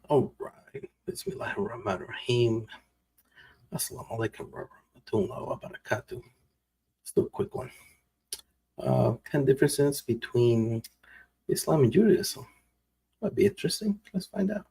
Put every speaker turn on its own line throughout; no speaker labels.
All right. Bismillahirrahmanirrahim. Assalamu alaikum warahmatullahi wabarakatuh. Let's do a quick one. 10 differences between Islam and Judaism. Might be interesting. Let's find out.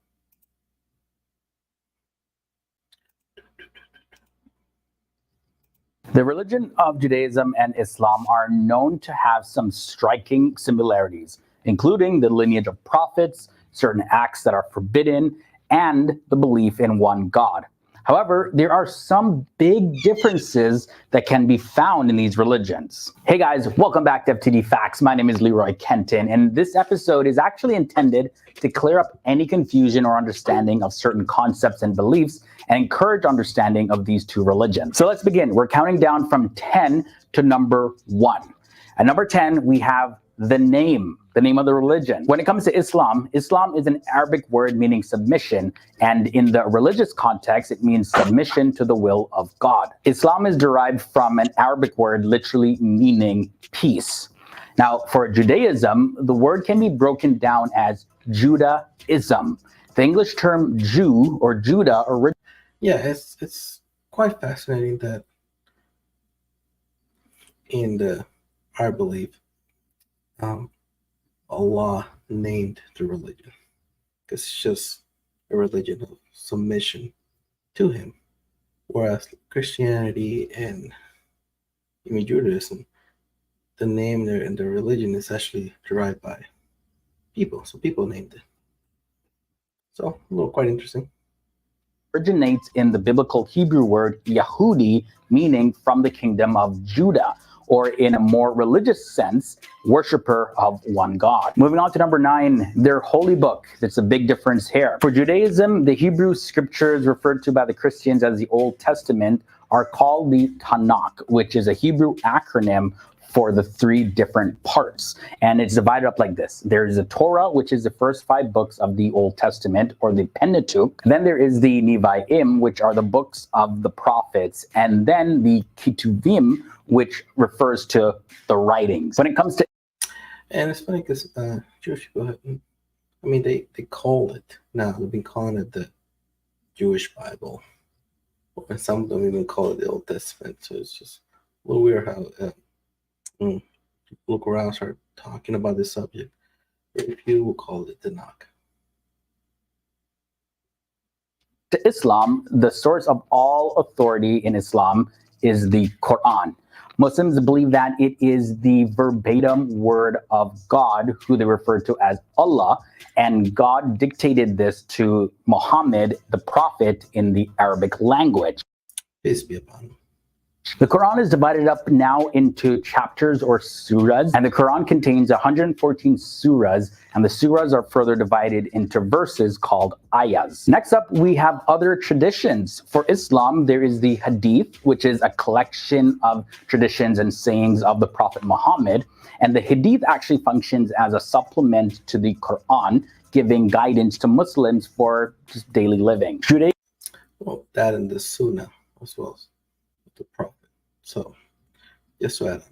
The religion of Judaism and Islam are known to have some striking similarities, including the lineage of prophets, certain acts that are forbidden, and the belief in one God. However, there are some big differences that can be found in these religions. Hey guys, welcome back to FTD Facts. My name is Leroy Kenton, and this episode is actually intended to clear up any confusion or understanding of certain concepts and beliefs and encourage understanding of these two religions. So let's begin. We're counting down from 10 to number 1. At number 10, we have the name of the religion. When it comes to Islam, Islam is an Arabic word meaning submission, and in the religious context, it means submission to the will of God. Islam is derived from an Arabic word literally meaning peace. Now, for Judaism, the word can be broken down as Judaism. The English term Jew or Judah
Yeah, it's quite fascinating that in our belief, Allah named the religion because it's just a religion of submission to Him, whereas Christianity and even Judaism, the name there and the religion is actually derived by people, so people named it. So a little quite interesting.
originates in the biblical Hebrew word Yehudi, meaning from the kingdom of Judah, or in a more religious sense, worshiper of one God. Moving on to number 9, their holy book. That's a big difference here. For Judaism, the Hebrew scriptures referred to by the Christians as the Old Testament are called the Tanakh, which is a Hebrew acronym for the 3 different parts. And it's divided up like this. There is the Torah, which is the first 5 books of the Old Testament, or the Pentateuch. Then there is the Nevi'im, which are the books of the prophets. And then the Ketuvim, which refers to the writings. When it comes to...
And it's funny because Jewish people, they call it, now they've been calling it the Jewish Bible. And some of them even call it the Old Testament. So it's just a little weird how look around, start talking about this subject. Very few will call it the Tanakh.
To Islam, the source of all authority in Islam is the Quran. Muslims believe that it is the verbatim word of God, who they refer to as Allah, and God dictated this to Muhammad, the prophet, in the Arabic language.
Peace be upon him.
The Quran is divided up now into chapters or surahs, and the Quran contains 114 surahs, and the surahs are further divided into verses called ayahs. Next up, we have other traditions. For Islam, there is the Hadith, which is a collection of traditions and sayings of the Prophet Muhammad, and the Hadith actually functions as a supplement to the Quran, giving guidance to Muslims for just daily living.
Well, that and the Sunnah as well as the Prophet. So, just to add on that.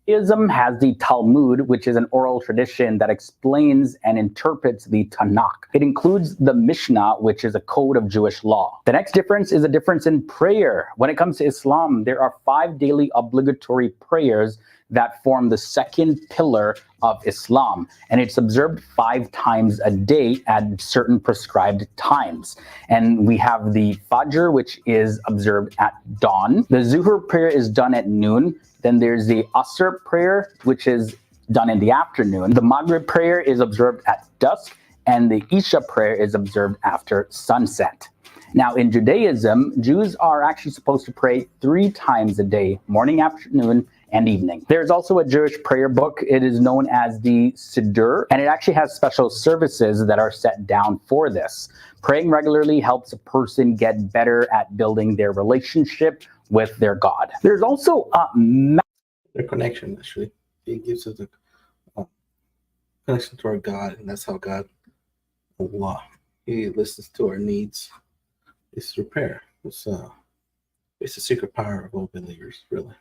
Judaism has the Talmud, which is an oral tradition that explains and interprets the Tanakh. It includes the Mishnah, which is a code of Jewish law. The next difference is a difference in prayer. When it comes to Islam, there are 5 daily obligatory prayers that form the second pillar of Islam, and it's observed 5 times a day at certain prescribed times. And we have the Fajr, which is observed at dawn. The Zuhr prayer is done at noon. Then there's the Asr prayer, which is done in the afternoon. The Maghrib prayer is observed at dusk, and the Isha prayer is observed after sunset. Now, in Judaism, Jews are actually supposed to pray 3 times a day, morning, afternoon, and evening. There's also a Jewish prayer book. It is known as the Siddur, and it actually has special services that are set down for this. Praying regularly helps a person get better at building their relationship with their God. There's also
their connection, actually. It gives us a connection to our God, and that's how God, Allah, He listens to our needs. It's through prayer. It's the secret power of all believers, really.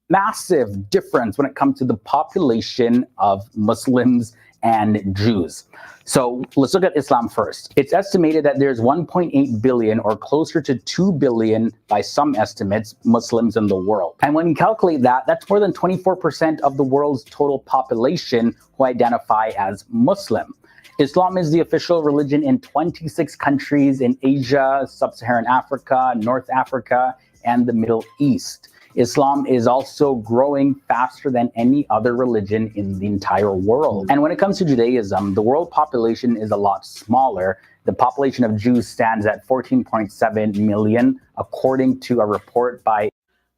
Massive difference when it comes to the population of Muslims and Jews. So let's look at Islam first. It's estimated that there's 1.8 billion or closer to 2 billion by some estimates Muslims in the world. And when you calculate that, that's more than 24% of the world's total population who identify as Muslim. Islam is the official religion in 26 countries in Asia, Sub-Saharan Africa, North Africa, and the Middle East. Islam is also growing faster than any other religion in the entire world. And when it comes to Judaism, the world population is a lot smaller. The population of Jews stands at 14.7 million, according to a report by...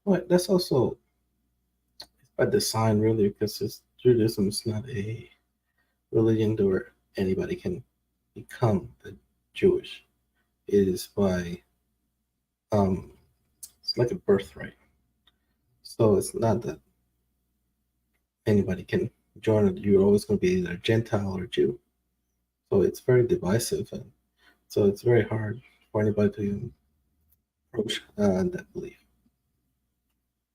Well, that's also by design, really, because Judaism is not a religion where anybody can become Jewish. It is by, it's like a birthright. So it's not that anybody can join it. You're always going to be either Gentile or Jew. So it's very divisive. And so it's very hard for anybody to even approach that belief.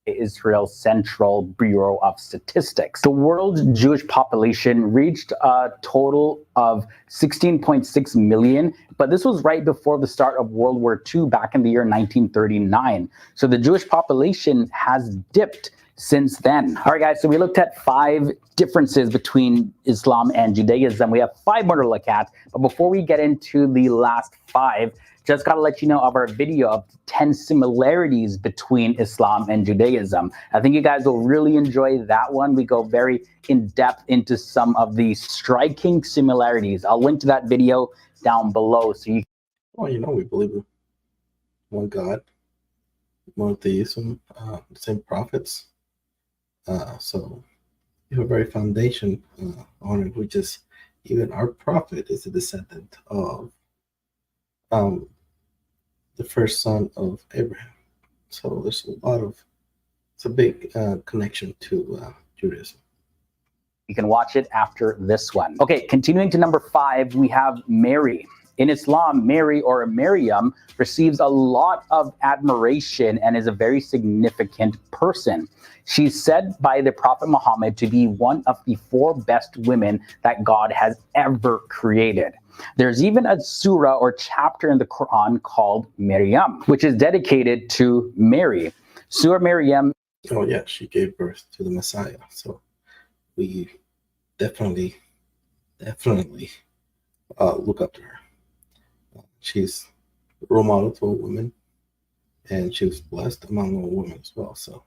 Israel's Central Bureau of Statistics. The world's Jewish population reached a total of 16.6 million, but this was right before the start of World War II back in the year 1939. So the Jewish population has dipped since then. All right, guys, so we looked at 5 differences between Islam and Judaism. We have 5 more to look at, but before we get into the last 5, just got to let you know of our video of 10 similarities between Islam and Judaism. I think you guys will really enjoy that one. We go very in depth into some of the striking similarities. I'll link to that video down below. So you...
Well, you know, we believe in one God, monotheism, the same prophets. So you have a very foundation on it, which is even our prophet is a descendant of the first son of Abraham. So there's a lot of, it's a big connection to Judaism.
You can watch it after this one. Okay, continuing to number 5, we have Mary. In Islam, Mary or Maryam receives a lot of admiration and is a very significant person. She's said by the Prophet Muhammad to be one of the 4 best women that God has ever created. There's even a surah or chapter in the Quran called Maryam, which is dedicated to Mary. Surah Maryam.
Oh yeah, she gave birth to the Messiah. So we definitely look up to her. She's a role model to a woman, and she was blessed among all women as well. So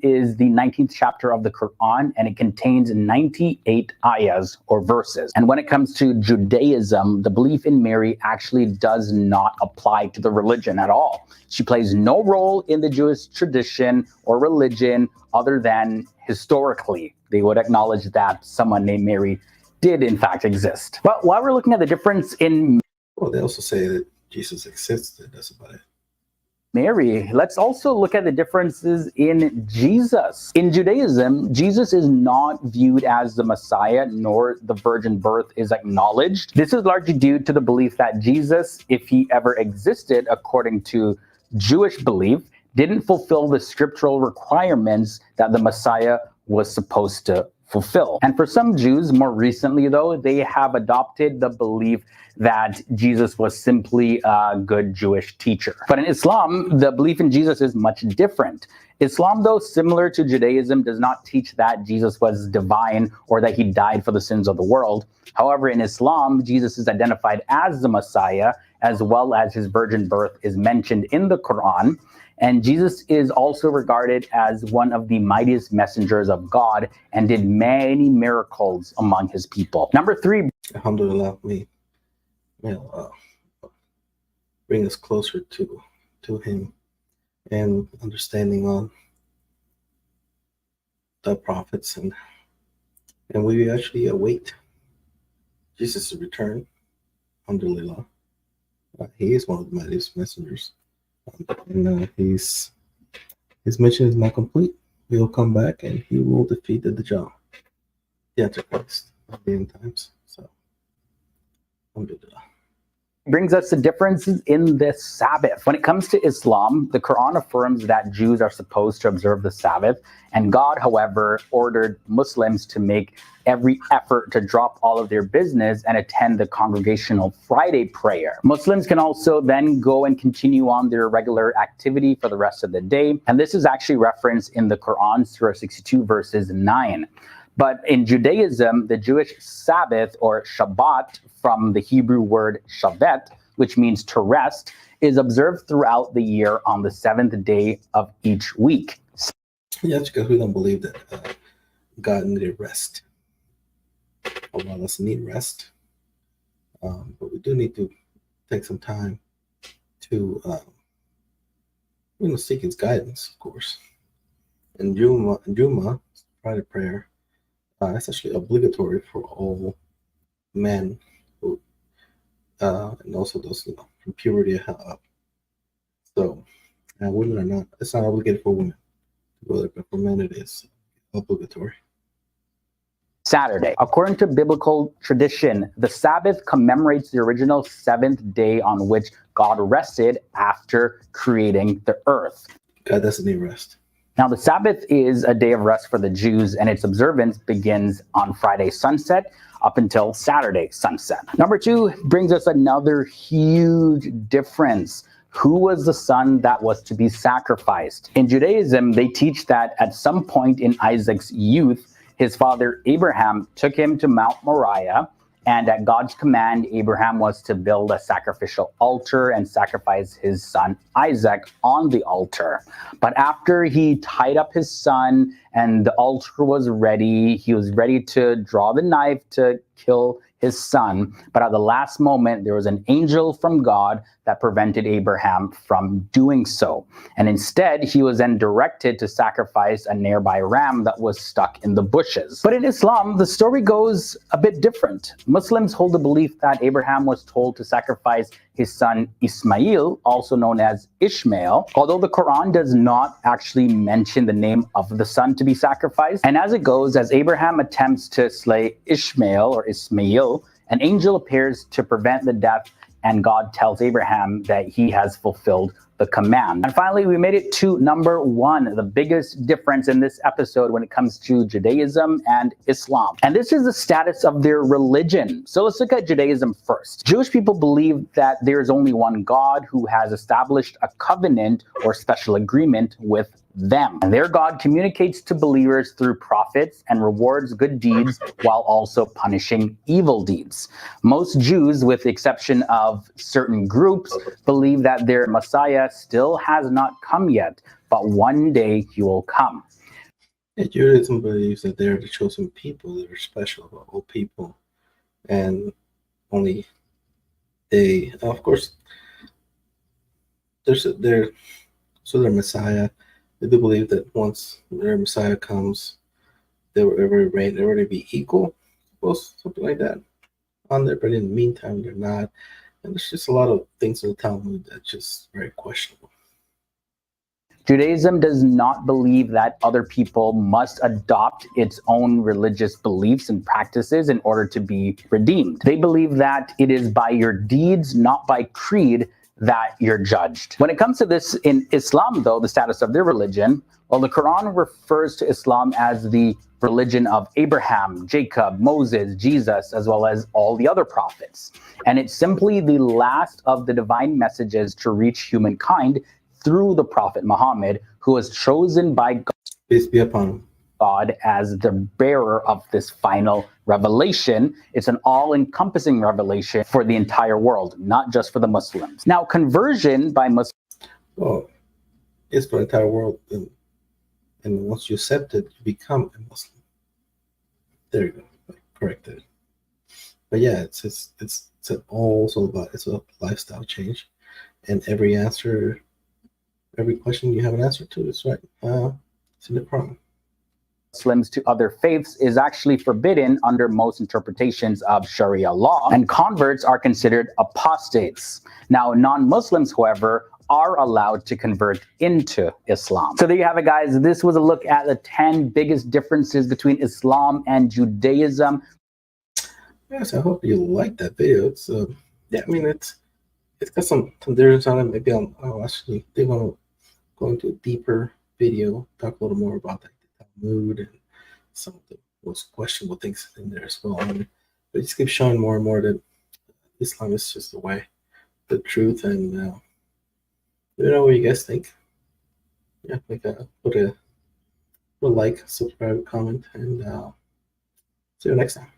is the 19th chapter of the Quran, and it contains 98 ayahs or verses. And when it comes to Judaism, the belief in Mary actually does not apply to the religion at all. She plays no role in the Jewish tradition or religion other than historically. They would acknowledge that someone named Mary did in fact exist. But while we're looking at the difference in...
Well, they also say that Jesus existed. That's about it.
Mary, let's also look at the differences in Jesus. In Judaism, Jesus is not viewed as the Messiah, nor the virgin birth is acknowledged. This is largely due to the belief that Jesus, if he ever existed according to Jewish belief, didn't fulfill the scriptural requirements that the Messiah was supposed to fulfill. And for some Jews, more recently though, they have adopted the belief that Jesus was simply a good Jewish teacher. But in Islam, the belief in Jesus is much different. Islam, though similar to Judaism, does not teach that Jesus was divine or that he died for the sins of the world. However, in Islam, Jesus is identified as the Messiah, as well as his virgin birth is mentioned in the Quran. And Jesus is also regarded as one of the mightiest messengers of God and did many miracles among his people. Number 3.
Alhamdulillah, bring us closer to him and understanding on the prophets, and we actually await Jesus' return. Alhamdulillah. He is one of the mightiest messengers. And his mission is not complete. He will come back and he will defeat the Dajjal, the Antichrist, at the end times. So, alhamdulillah.
Brings us to differences in the Sabbath. When it comes to Islam, the Quran affirms that Jews are supposed to observe the Sabbath, and God, however, ordered Muslims to make every effort to drop all of their business and attend the congregational Friday prayer. Muslims can also then go and continue on their regular activity for the rest of the day, and this is actually referenced in the Quran, Surah 62, verses 9. But in Judaism, the Jewish Sabbath, or Shabbat, from the Hebrew word shavet, which means to rest, is observed throughout the year on the 7th day of each week.
Yeah, because we don't believe that God needed rest. A lot of us need rest, but we do need to take some time to, seek His guidance, of course. And Juma, Friday prayer, it's actually obligatory for all men, who, and also those from puberty up. So, women are not. It's not obligated for women, but for men it is obligatory.
Saturday. According to biblical tradition, the Sabbath commemorates the original 7th day on which God rested after creating the earth.
God doesn't need rest.
Now, the Sabbath is a day of rest for the Jews, and its observance begins on Friday sunset up until Saturday sunset. Number 2 brings us another huge difference. Who was the son that was to be sacrificed? In Judaism, they teach that at some point in Isaac's youth, his father Abraham took him to Mount Moriah, and at God's command, Abraham was to build a sacrificial altar and sacrifice his son Isaac on the altar. But after he tied up his son and the altar was ready, he was ready to draw the knife to kill his son. But at the last moment, there was an angel from God that prevented Abraham from doing so. And instead, he was then directed to sacrifice a nearby ram that was stuck in the bushes. But in Islam, the story goes a bit different. Muslims hold the belief that Abraham was told to sacrifice his son Ismail, also known as Ishmael, although the Quran does not actually mention the name of the son to be sacrificed. And as it goes, as Abraham attempts to slay Ishmael or Ismail, an angel appears to prevent the death, and God tells Abraham that he has fulfilled the command. And finally, we made it to number 1, the biggest difference in this episode when it comes to Judaism and Islam. And this is the status of their religion. So let's look at Judaism first. Jewish people believe that there is only one God who has established a covenant or special agreement with them. And their God communicates to believers through prophets and rewards good deeds while also punishing evil deeds. Most Jews, with the exception of certain groups, believe that their Messiah still has not come yet, but one day he will come.
Yeah, Judaism believes that they're the chosen people, they're special, all people, and only they, of course, their Messiah. They do believe that once their Messiah comes, they will already be equal, something like that on there. But in the meantime, they're not. And there's just a lot of things in the Talmud that's just very questionable.
Judaism does not believe that other people must adopt its own religious beliefs and practices in order to be redeemed. They believe that it is by your deeds, not by creed, that you're judged. When it comes to this in Islam, though, the status of their religion, well, the Quran refers to Islam as the religion of Abraham, Jacob, Moses, Jesus, as well as all the other prophets. And it's simply the last of the divine messages to reach humankind through the Prophet Muhammad, who was chosen by God.
Peace be upon him.
God as the bearer of this final revelation. It's an all-encompassing revelation for the entire world, not just for the Muslims. Now, conversion by Muslims.
Well, it's for the entire world, and once you accept it, you become a Muslim. There you go. Correct it. But yeah, it's also about it's a lifestyle change, and every question you have an answer to is right. It's in the Quran.
Muslims to other faiths is actually forbidden under most interpretations of Sharia law, and converts are considered apostates. Now, non-Muslims, however, are allowed to convert into Islam. So there you have it, guys. This was a look at the 10 biggest differences between Islam and Judaism.
Yes, I hope you liked that video. It's it's got some difference on it. Maybe I'll actually think I'll go into a deeper video, talk a little more about like the Talmud and some of the most questionable things in there as well. And it just keeps showing more and more that Islam is just the way, the truth, and let me know what you guys think. Yeah, put a like, subscribe, comment, and see you next time.